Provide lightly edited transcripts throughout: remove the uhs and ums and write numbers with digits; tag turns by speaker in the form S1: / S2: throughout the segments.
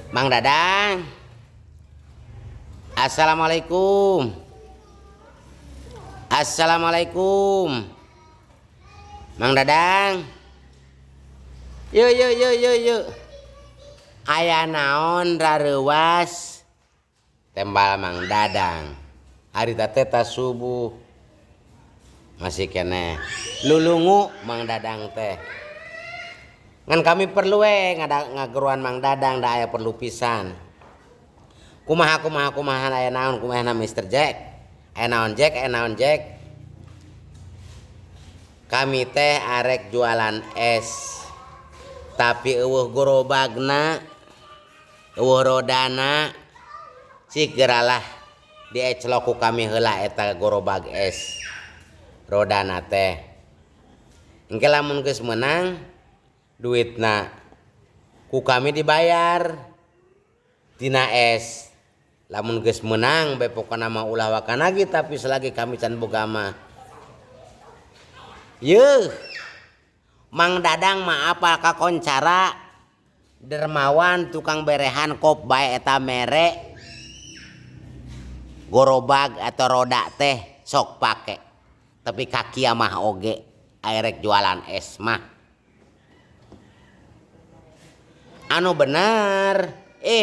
S1: Mang Dadang. Assalamualaikum. Assalamualaikum. Mang Dadang. Yuk. Aya naon rareuwas? Tembal Mang Dadang. Harita teh tas subuh. Masih kene lulungu Mang Dadang teh. Ngan kami perlu ngageruan Mang Dadang da aya perlu pisan. Kumaha aya naon kumaha Mr. Jack. Aya naon Jack. Kami teh arek jualan es. Tapi eueuh gorobagna, eueuh rodana sigeralah dieclok ku kami heula eta gorobag es. Rodana teh. Engke lamun geus meunang duitna ku kami dibayar tina es. Lamun geus meunang bae pokona mah ulah wakan lagi tapi selagi kami can boga mah. Yeuh. Mang Dadang mah apal kakoncara dermawan tukang berehan kop bae eta mere gorobag atau roda teh sok pake. Tapi kaki mah oge aerek jualan es mah. Anu bener,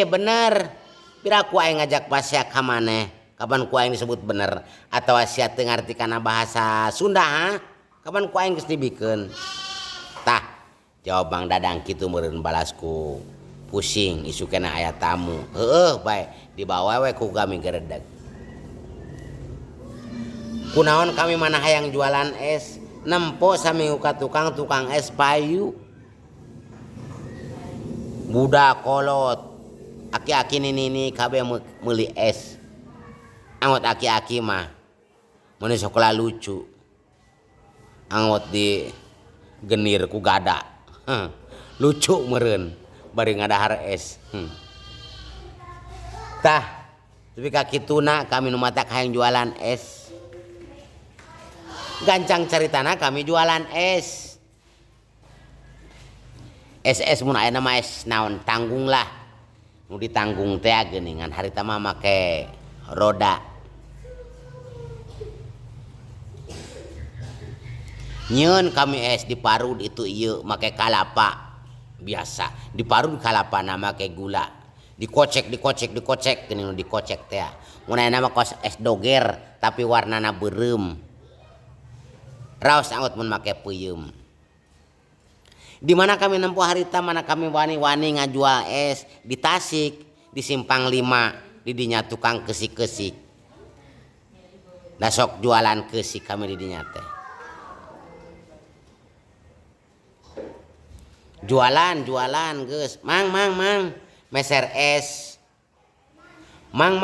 S1: bener. Pira ku aing ngajak pasya ka maneh? Kapan ku aing disebut bener? Atau sia teu ngarti kana bahasa Sunda ha? Kapan ku aing geus dibikeun? Tah, jawab Mang Dadang kitu meureun balasku. Pusing isu kena aya tamu. Heueuh bae dibawa we ku kami geredeg. Kunaon kami mana hayang jualan es? Nempo saminggu ka tukang es payu. Budak kolot aki-aki nini kabeh meuli es. Angot aki-aki mah mun sekolah lucu. Angot di genir ku gada. Lucu meureun bari ngadahar es. Tah, tapi ka kituna kami nu matak hayang jualan es. Gancang caritana kami jualan es. Es mun aya nama es naon tanggung lah. Nu ditanggung teh geuningan harita mah make roda. Nyieun kami es diparut itu ieu make kalapa biasa. Diparut kalapana make gula. Dikocek geuning nu dikocek teh. Mun aya nama kos es doger tapi warnana beureum. Raos anggot mun make peuyeum. Di mana kami nempuh harita mana kami wani-wani ngajual es di Tasik di Simpang 5 di dinya tukang kesik-kesik. Da sok jualan kesik kami di dinya teh. Jualan geus. Mang meser es. Mang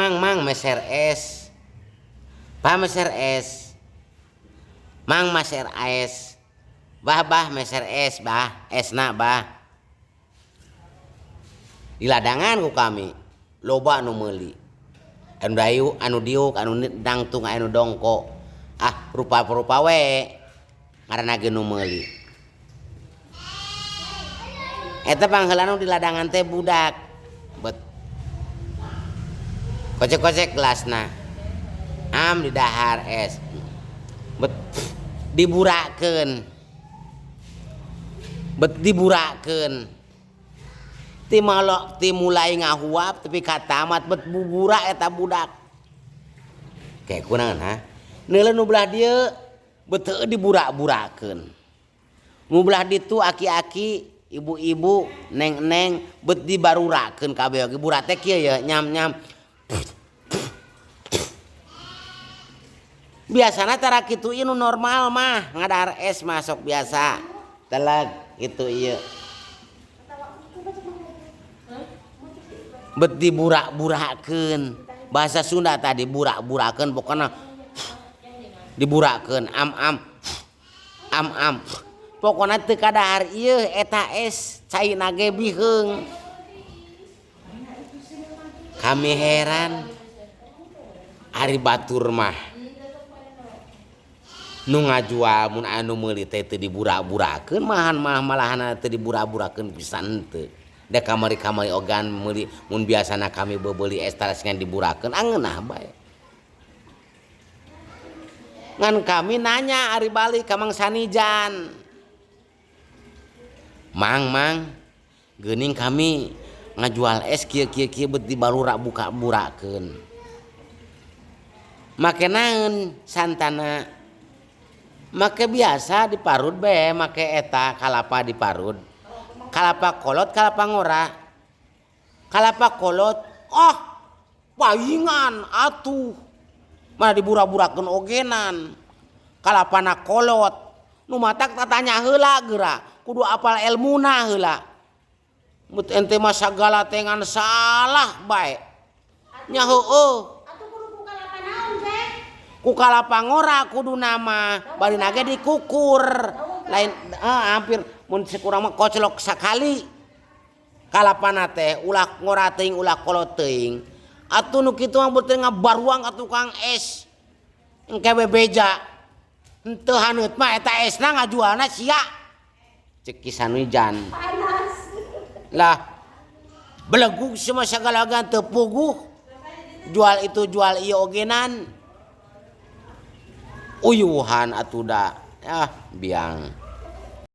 S1: meser es. Bah meser es. Mang meser es. Bah meser es bah, esna bah. Di ladangan ku kami loba anu meuli. Anu dayu, anu diuk, anu dangtung, anu dongko. Ah, rupa-rupa we. Ngaranna ge nu meuli. Eta pangheula nu di ladangan teh budak. Bet. Kocek-kocek gelasna. Am di dahar es. Bet diburakeun. Diburakeun ti mulai ngahuap tapi katamat bet bubura eta budak kayak kunaon ha neuleun nu belah dieu bet teu dibura-burakeun nu belah ditu aki-aki ibu-ibu neng-neng bet dibarurakeun kabeh ge bura teh kieu ya nyam-nyam biasana tara kitu ieu nu normal mah ngadahar es mah sok biasa telag itu iya bet diburak-burakeun bahasa Sunda tadi burak-burakeun pokona diburakeun am pokona teu kadahar ieu eta es caina ge biheung kami heran ari batur mah nu ngajual mun anu meuli teh teu dibura-burakeun malahan teu dibura-burakeun pisan teu da kamari-kamari ogan meuli mun biasana kami bebeuli es talasngan diburakeun angeunah bae. Ngan kami nanya ari balik ka Mang Sanijan. Mang, geuning kami ngajual es kieu bet di balura buka-burakeun. Make naon santana? Make biasa diparud be, make eta kalapa diparud. Kalapa kolot, kalapa ngora. Kalapa kolot, paingan atuh. Mana dibura-burakeun ogenan. Kalapana kolot. Nu matak tatanya heula geura, kudu apal elmuna heula. Mut ente mah sagala teh ngan salah bae. Nya heueuh.
S2: Atuh kudu ku kalapa naon, Teh?
S1: Ku kalapa ngora kudu nama, bari nage dikukur. Lain hampir mun sakurang mah koclok sakali. Kalapana teh ulah ngora teuing ulah kolot teuing. Atuh nu kitu mah beuteung ngabaruang ka tukang es. Engke bebeja. Henteu haneut mah eta esna ngajualna sia. Cek Kisanujan.
S2: Panas.
S1: Lah belegug semua sagalagan teu puguh. Jual itu jual ieu ogenan. Uyuhan atuh da. Biang.